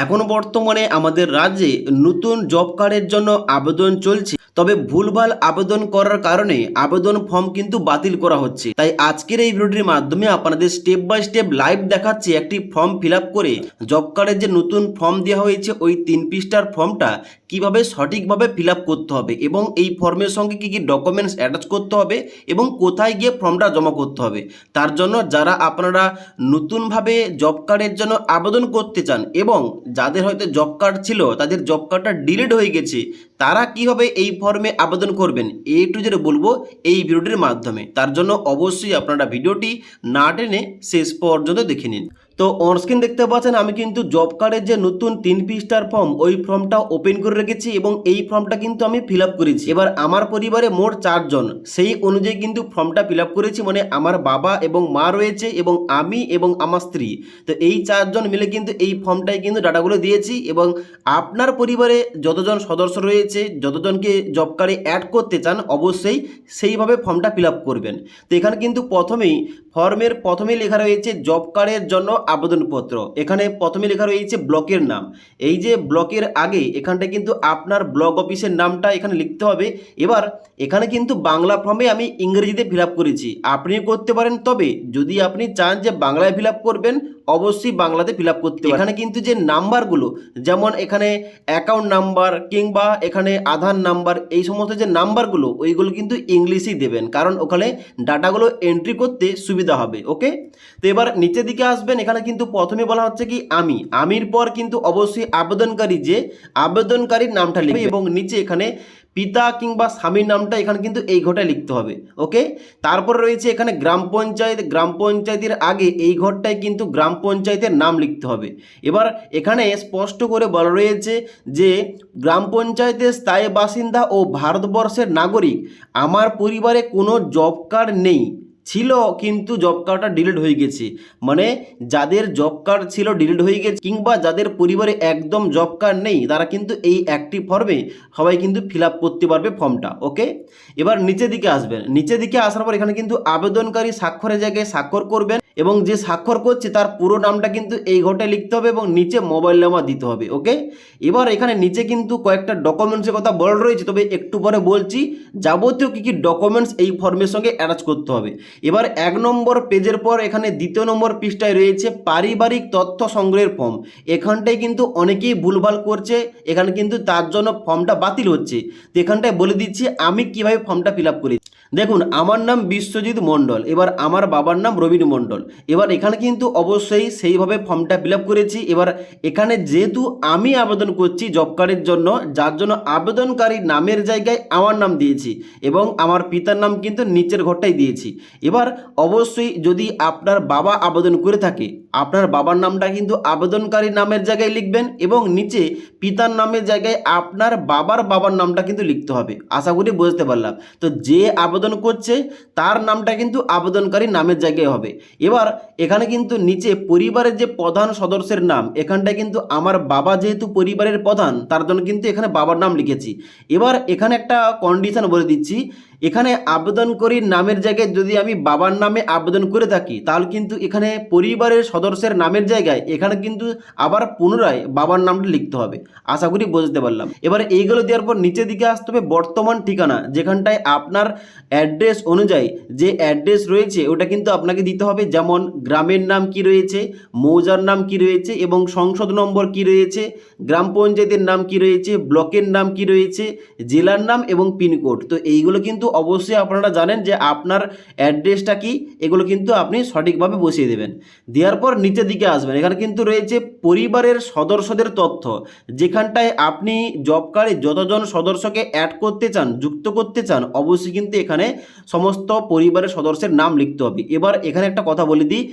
এখন বর্তমানে আমাদের রাজ্যে নতুন জব কার্ডের জন্য আবেদন চলছে, তবে ভুলভাল আবেদন করার কারণে আবেদন ফর্ম কিন্তু বাতিল করা হচ্ছে। তাই আজকের এই ভিডিওটির মাধ্যমে আপনাদের স্টেপ বাই স্টেপ লাইভ দেখাচ্ছি একটি ফর্ম ফিল আপ করে জব কার্ডের যে নতুন ফর্ম দেওয়া হয়েছে ওই 3 পৃষ্ঠার ফর্মটা কিভাবে সঠিকভাবে ফিল আপ করতে হবে এবং এই ফর্মের সঙ্গে কি কি ডকুমেন্টস অ্যাটাচ করতে হবে এবং কোথায় গিয়ে ফর্মটা জমা করতে হবে। তার জন্য যারা আপনারা নতুনভাবে জব কার্ডের জন্য আবেদন করতে চান এবং যাদের হয়তো জব কার্ড ছিল তাদের জব কার্ডটা ডিলিট হয়ে গেছে, তারা কিভাবে এই ফর্মে আবেদন করবেন এ টু জেড বলবো এই ভিডিওটির মাধ্যমে। তার জন্য অবশ্যই আপনারা ভিডিওটি না টেনে শেষ পর্যন্ত দেখে নিন। তো অনস্ক্রিন দেখতে পাচ্ছেন আমি কিন্তু জব কার্ডের যে নতুন 3 পৃষ্ঠার ফর্ম ওই ফর্মটা ওপেন করে রেখেছি এবং এই ফর্মটা কিন্তু আমি ফিল আপ করেছি। এবার আমার পরিবারে মোট 4 জন, সেই অনুযায়ী কিন্তু ফর্মটা ফিল আপ করেছি। মানে আমার বাবা এবং মা রয়েছে এবং আমি এবং আমার স্ত্রী, তো এই 4 জন মিলে কিন্তু এই ফর্মটাই কিন্তু ডাটাগুলো দিয়েছি। এবং আপনার পরিবারে যতজন সদস্য রয়েছে, যতজনকে জব কার্ডে অ্যাড করতে চান অবশ্যই সেইভাবে ফর্মটা ফিল আপ করবেন। তো এখানে কিন্তু ফর্মের প্রথমেই লেখা রয়েছে জব কার্ডের জন্য আবেদনপত্র। এখানে প্রথমে লেখা রয়েছে ব্লকের নাম। এই যে ব্লকের আগে এখানটায় কিন্তু আপনার ব্লক অফিসের নামটা এখানে লিখতে হবে। এবার এখানে কিন্তু বাংলা ফর্মে আমি ইংরেজিতে ফিল আপ করেছি, আপনিও করতে পারেন। তবে যদি আপনি চান যে বাংলায় ফিল আপ করবেন অবশ্যই বাংলাতে ফিল আপ করতে হবে। এখানে কিন্তু যে নাম্বারগুলো, যেমন এখানে অ্যাকাউন্ট নাম্বার কিংবা এখানে আধার নাম্বার, এই সমস্ত যে নাম্বারগুলো ওইগুলো কিন্তু ইংলিশেই দেবেন, কারণ ওখানে ডাটাগুলো এন্ট্রি করতে সুবিধা হবে। ওকে, তো এবার নিচের দিকে আসবেন। এখানে কিন্তু প্রথমে বলা হচ্ছে কি আমির পর কিন্তু অবশ্যই আবেদনকারীর নামটা লিখবে এবং নিচে এখানে পিতা কিংবা স্বামীর নামটা এখানে কিন্তু এই ঘরটায় লিখতে হবে। ওকে, তারপর রয়েছে এখানে গ্রাম পঞ্চায়েতের আগে এই ঘরটায় কিন্তু গ্রাম পঞ্চায়েতের নাম লিখতে হবে। এবার এখানে স্পষ্ট করে বলা রয়েছে যে গ্রাম পঞ্চায়েতের স্থায়ী বাসিন্দা ও ভারতবর্ষের নাগরিক। আমার পরিবারে কোনো জব কার্ড নেই, ছিল কিন্তু জব কার্ডটা ডিলিট হয়ে গেছে। মানে যাদের জব কার্ড ছিল ডিলিট হয়ে গেছে কিংবা যাদের পরিবারে একদম জব কার্ড নেই, তারা কিন্তু এই একটি ফর্মে সবাই কিন্তু ফিল আপ করতে পারবে ফর্মটা। ওকে, এবার নিচের দিকে আসবেন। নিচের দিকে আসার পর এখানে কিন্তু আবেদনকারী স্বাক্ষরের জায়গায় স্বাক্ষর করবেন এবং যে স্বাক্ষর করছে তার পুরো নামটা কিন্তু এই ঘরটায় লিখতে হবে এবং নিচে মোবাইল নাম্বার দিতে হবে। ওকে, এবার এখানে নিচে কিন্তু কয়েকটা ডকুমেন্টসের কথা বলা রয়েছে, তবে একটু পরে বলছি যাবতীয় কী কী ডকুমেন্টস এই ফর্মের সঙ্গে অ্যাটাচ করতে হবে। এবার 1 নম্বর পেজের পর এখানে 2 নম্বর পৃষ্ঠায় রয়েছে পারিবারিক তথ্য সংগ্রহের ফর্ম। এখানটায় কিন্তু অনেকেই ভুলভাল করছে, এখানে কিন্তু তার জন্য ফর্মটা বাতিল হচ্ছে। তো এখানটায় বলে দিচ্ছি আমি কিভাবে ফর্মটা ফিল আপ করি। দেখুন, আমার নাম বিশ্বজিৎ মণ্ডল, এবার আমার বাবার নাম রবীন মণ্ডল। এবার এখানে কিন্তু অবশ্যই সেইভাবে ফর্মটা ফিল আপ করেছি। এবার এখানে যেহেতু আমি আবেদন করছি জব কার্ডের জন্য, যার জন্য আবেদনকারী নামের জায়গায় আমার নাম দিয়েছি এবং আমার পিতার নাম কিন্তু নিচের ঘরটাই দিয়েছি। এবার অবশ্যই যদি আপনার বাবা আবেদন করে থাকে, আপনার বাবার নামটা কিন্তু আবেদনকারী নামের জায়গায় লিখবেন এবং নিচে পিতার নামের জায়গায় আপনার বাবার নামটা কিন্তু লিখতে হবে। আশা করি বুঝতে পারলাম। তো যে আবেদন করছে তার নামটা কিন্তু আবেদনকারী নামের জায়গায় হবে। এবার এখানে কিন্তু নিচে পরিবারের যে প্রধান সদস্যের নাম, এখানটায় কিন্তু আমার বাবা যেহেতু পরিবারের প্রধান তার জন্য কিন্তু এখানে বাবার নাম লিখেছি। এবার এখানে একটা কন্ডিশন বলে দিচ্ছি, এখানে আবেদনকারীর নামের জায়গায় যদি আমি বাবার নামে আবেদন করে থাকি তাহলে কিন্তু এখানে পরিবারের সদস্যের নামের জায়গায় এখানে কিন্তু আবার পুনরায় বাবার নামটা লিখতে হবে। আশা করি বুঝতে পারলাম। এবার এইগুলো দেওয়ার পর নিচের দিকে আসতে হবে বর্তমান ঠিকানা, যেখানটায় আপনার অ্যাড্রেস অনুযায়ী যে অ্যাড্রেস রয়েছে ওটা কিন্তু আপনাকে দিতে হবে। যেমন গ্রামের নাম কি রয়েছে, মৌজার নাম কি রয়েছে এবং সংসদ নম্বর কি রয়েছে, গ্রাম পঞ্চায়েতের নাম কি রয়েছে, ব্লকের নাম কি রয়েছে, জেলার নাম এবং পিনকোড। তো এইগুলো কিন্তু অবশ্যই আপনারা জানেন যে আপনার অ্যাড্রেসটা কি, এগুলো কিন্তু আপনি সঠিকভাবে বসিয়ে দেবেন। দেওয়ার পর নিচের দিকে আসবেন, এখানে কিন্তু রয়েছে পরিবারের সদস্যদের তথ্য, যেখানটায় আপনি জব কার্ডে যতজন সদস্যকে অ্যাড করতে চান, যুক্ত করতে চান, অবশ্যই কিন্তু এখানে সমস্ত পরিবারের সদস্যের নাম লিখতে হবে। এবার এখানে একটা কথা বলে দিই,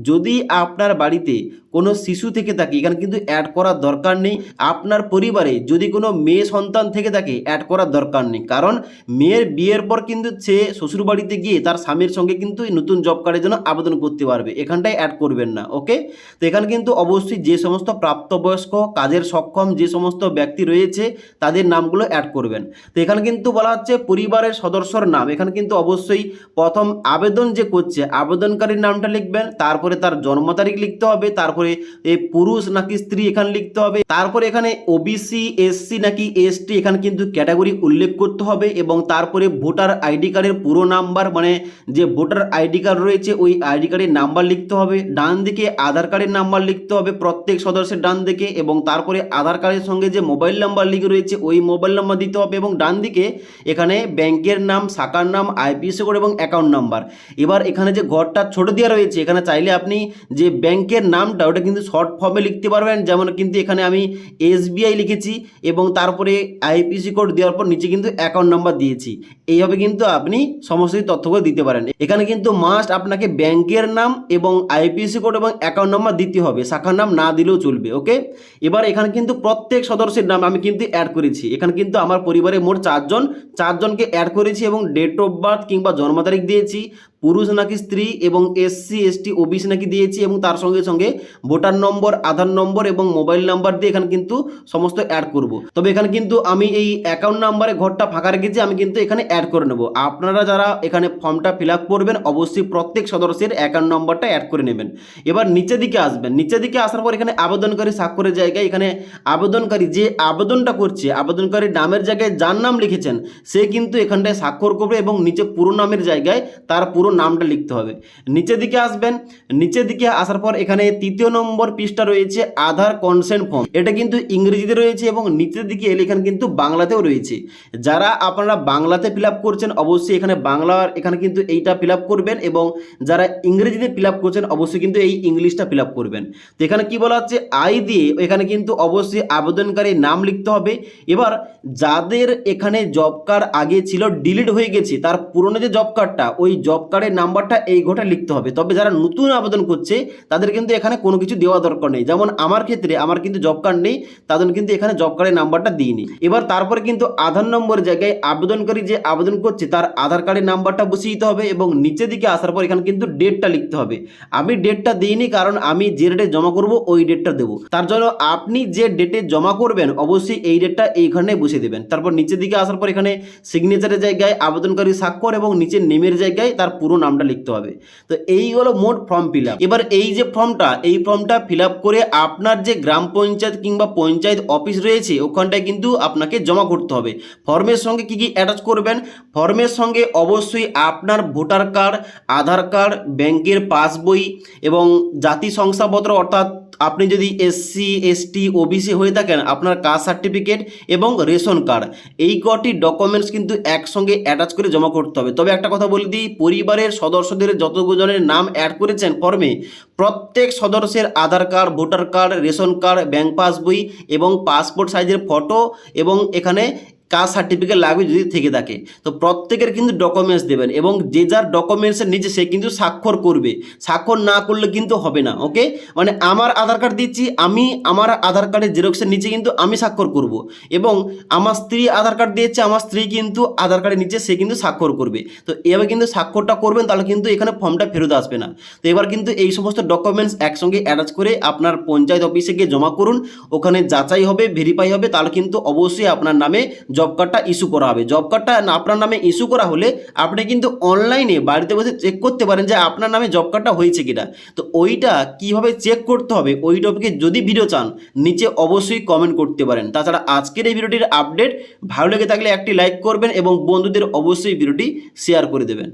যদি আপনার বাড়িতে কোনো শিশু থেকে থাকে এখানে কিন্তু অ্যাড করার দরকার নেই। আপনার পরিবারে যদি কোনো মেয়ে সন্তান থেকে থাকে অ্যাড করার দরকার নেই, কারণ মেয়ের বিয়ের পর কিন্তু সে শ্বশুরবাড়িতে গিয়ে তার স্বামীর সঙ্গে কিন্তু এই নতুন জব কার্ডের জন্য আবেদন করতে পারবে, এখানটায় অ্যাড করবেন না। ওকে, তো এখানে কিন্তু অবশ্যই যে সমস্ত প্রাপ্তবয়স্ক কাজের সক্ষম যে সমস্ত ব্যক্তি রয়েছে তাদের নামগুলো অ্যাড করবেন। তো এখানে কিন্তু বলা হচ্ছে পরিবারের সদস্যর নাম, এখানে কিন্তু অবশ্যই প্রথম আবেদন যে করছে আবেদনকারীর নামটা লিখবেন, তারপরে তার জন্ম তারিখ লিখতে হবে, তারপরে এই পুরুষ নাকি স্ত্রী এখানে লিখতে হবে, তারপরে এখানে ওবিসি এসসি নাকি এসটি এখানে কিন্তু ক্যাটাগরি উল্লেখ করতে হবে, এবং তারপরে ভোটার আইডি কার্ডের পুরো নাম্বার মানে যে ভোটার আইডি কার্ড রয়েছে ওই আইডি কার্ডের নাম্বার লিখতে হবে। ডান দিকে আধার কার্ডের নাম্বার লিখতে হবে প্রত্যেক সদস্যের ডান দিকে, এবং তারপরে আধার কার্ডের সঙ্গে যে মোবাইল নাম্বার লিখে রয়েছে ওই মোবাইল নাম্বার দিতে হবে, এবং ডান দিকে এখানে ব্যাংকের নাম, শাখার নাম, আইপিএসসি কোড এবং অ্যাকাউন্ট নাম্বার। এবার এখানে যে ঘরটা ছোট দেওয়া রয়েছে এখানে চাইলে আপনি যে ব্যাংকের নামটা ওটা কিন্তু শর্ট ফর্মে লিখতে পারবেন, যেমন কিন্তু এখানে আমি এসবিআই লিখেছি এবং তারপরে আইপিএসসি কোড দেওয়ার পর নিচে কিন্তু অ্যাকাউন্ট নাম্বার দিয়েছি। এইভাবে কিন্তু আপনি সমস্ত তথ্যগুলো দিতে পারেন। এখানে কিন্তু মাস্ট আপনাকে ব্যাংকের নাম এবং আইপিএসসি কোড এবং অ্যাকাউন্ট নাম্বার দিতে হবে, শাখার নাম না দিলেও চলবে। ওকে, এবার এখানে কিন্তু প্রত্যেক সদস্যের নাম আমি কিন্তু অ্যাড করেছি। এখানে কিন্তু আমার পরিবারে মোট চারজনকে অ্যাড করেছি এবং ডেট অফ বার্থ কিংবা জন্ম তারিখ দিয়েছি, পুরুষ নাকি স্ত্রী এবং এসসি এসটি ওবিসি নাকি দিয়েছি, এবং তার সঙ্গে সঙ্গে ভোটার নম্বর, আধার নম্বর এবং মোবাইল নাম্বার দিয়ে এখানে কিন্তু সমস্ত অ্যাড করব। তবে এখানে কিন্তু আমি এই অ্যাকাউন্ট নাম্বারে ঘরটা ফাঁকা রেখেছি, আমি কিন্তু এখানে অ্যাড করে নেব। আপনারা যারা এখানে ফর্মটা ফিল আপ করবেন অবশ্যই প্রত্যেক সদস্যের অ্যাকাউন্ট নম্বরটা অ্যাড করে নেবেন। এবার নিচের দিকে আসবেন, নিচের দিকে আসার পর এখানে আবেদনকারী স্বাক্ষরের জায়গায় এখানে আবেদনকারী যে আবেদনটা করছে আবেদনকারীর নামের জায়গায় যার নাম লিখেছেন সে কিন্তু এখানটায় স্বাক্ষর করবে, এবং নিচে পুরো নামের জায়গায় তার পুরো নামটা লিখতে হবে। নিচের দিকে আসবেন, নিচের দিকে আসার পর এখানে 3 নম্বর পৃষ্ঠা রয়েছে আধার কনসেন্ট ফর্ম, এটা কিন্তু ইংরেজিতে রয়েছে এবং নিচের দিকে এলে এখানে কিন্তু বাংলাতেও রয়েছে। যারা আপনারা বাংলাতে ফিল আপ করছেন অবশ্যই এখানে বাংলার এখানে কিন্তু এইটা ফিল আপ করবেন, এবং যারা ইংরেজিতে ফিল আপ করছেন অবশ্যই কিন্তু এই ইংলিশটা ফিল আপ করবেন। তো এখানে কি বলা হচ্ছে আই দিয়ে এখানে কিন্তু অবশ্যই আবেদনকারীর নাম লিখতে হবে। এবার যাদের এখানে জব কার্ড আগে ছিল ডিলিট হয়ে গেছে তার পুরনো যে জব কার্ডটা ওই জব কার্ডের নাম্বারটা এই ঘটা লিখতে হবে। তবে যারা নতুন আবেদন করছে তাদের কিন্তু এখানে কোনো কিছু দেওয়া দরকার নেই, যেমন আমার ক্ষেত্রে আমার কিন্তু জব কার্ড নেই, তাদের কিন্তু এখানে জব কার্ডের নাম্বারটা দিইনি। এবার তারপরে কিন্তু আধার নম্বরের জায়গায় আবেদনকারী যে আবেদন করছে তার আধার কার্ডের নাম্বারটা বসিয়ে দিতে হবে, এবং নিচের দিকে আসার পর এখানে কিন্তু ডেটটা লিখতে হবে। আমি ডেটটা দিইনি কারণ আমি যে ডেটে জমা করব ওই ডেটটা দেবো, তার জন্য আপনি যে ডেটে জমা করবেন অবশ্যই এই ডেটটা এইখানে বসে দেবেন। তারপর নিচের দিকে আসার পর এখানে সিগনেচারের জায়গায় আবেদনকারী স্বাক্ষর এবং নিচের নেমের জায়গায় তার পুরো নামটা লিখতে হবে। তো এই হলো মোট ফর্ম ফিল আপ। এবার এই যে ফর্মটা ফিল আপ করে আপনার যে গ্রাম পঞ্চায়েত কিংবা পঞ্চায়েত অফিস রয়েছে ওখানটায় কিন্তু আপনাকে জমা করতে হবে। ফর্মের সঙ্গে কি কি অ্যাটাচ করবেন, ফর্মের সঙ্গে অবশ্যই আপনার ভোটার কার্ড, আধার কার্ড, ব্যাংকের পাসবই এবং জাতি শংসাপত্র, অর্থাৎ আপনি যদি এসসি এসটি ওবিসি হয়ে থাকেন আপনার কাস্ট সার্টিফিকেট এবং রেশন কার্ড, এই কটি ডকুমেন্টস কিন্তু একসঙ্গে অ্যাটাচ করে জমা করতে হবে। তবে একটা কথা বলে দিই, পরিবারের সদস্যদের যতজনের নাম অ্যাড করেছেন ফর্মে প্রত্যেক সদস্যের Aadhaar card, voter card, ration card, bank passbook এবং পাসপোর্ট সাইজের ফটো এবং এখানে কাস্ট সার্টিফিকেট লাগবে যদি থেকে থাকে। তো প্রত্যেকের কিন্তু ডকুমেন্টস দেবেন, এবং যে যার ডকুমেন্টসের নিচে সে কিন্তু স্বাক্ষর করবে, স্বাক্ষর না করলে কিন্তু হবে না। ওকে, মানে আমার আধার কার্ড দিচ্ছি, আমি আমার আধার কার্ডের জেরক্সের নিচে কিন্তু আমি স্বাক্ষর করব, এবং আমার স্ত্রী আধার কার্ড দিয়েছে আমার স্ত্রী কিন্তু আধার কার্ডের নিচে সে কিন্তু স্বাক্ষর করবে। তো এভাবে কিন্তু স্বাক্ষরটা করবেন, তাহলে কিন্তু এখানে ফর্মটা ফেরত আসবে না। তো এবার কিন্তু এই সমস্ত ডকুমেন্টস একসঙ্গে অ্যাটাচ করে আপনার পঞ্চায়েত অফিসে গিয়ে জমা করুন, ওখানে যাচাই হবে, ভেরিফাই হবে, তাহলে কিন্তু অবশ্যই আপনার নামে জব কার্ডটা ইস্যু করা হবে। জব কার্ডটা আপনার নামে ইস্যু করা হলে আপনি কিন্তু অনলাইনে বাড়িতে বসে চেক করতে পারেন যে আপনার নামে জব কার্ডটা হয়েছে কিনা। তো ওইটা কিভাবে চেক করতে হবে ওই টপিকে যদি ভিডিও চান নিচে অবশ্যই কমেন্ট করতে পারেন। তাছাড়া আজকের এই ভিডিওটির আপডেট ভালো লেগে থাকলে একটি লাইক করবেন এবং বন্ধুদের অবশ্যই ভিডিওটি শেয়ার করে দেবেন।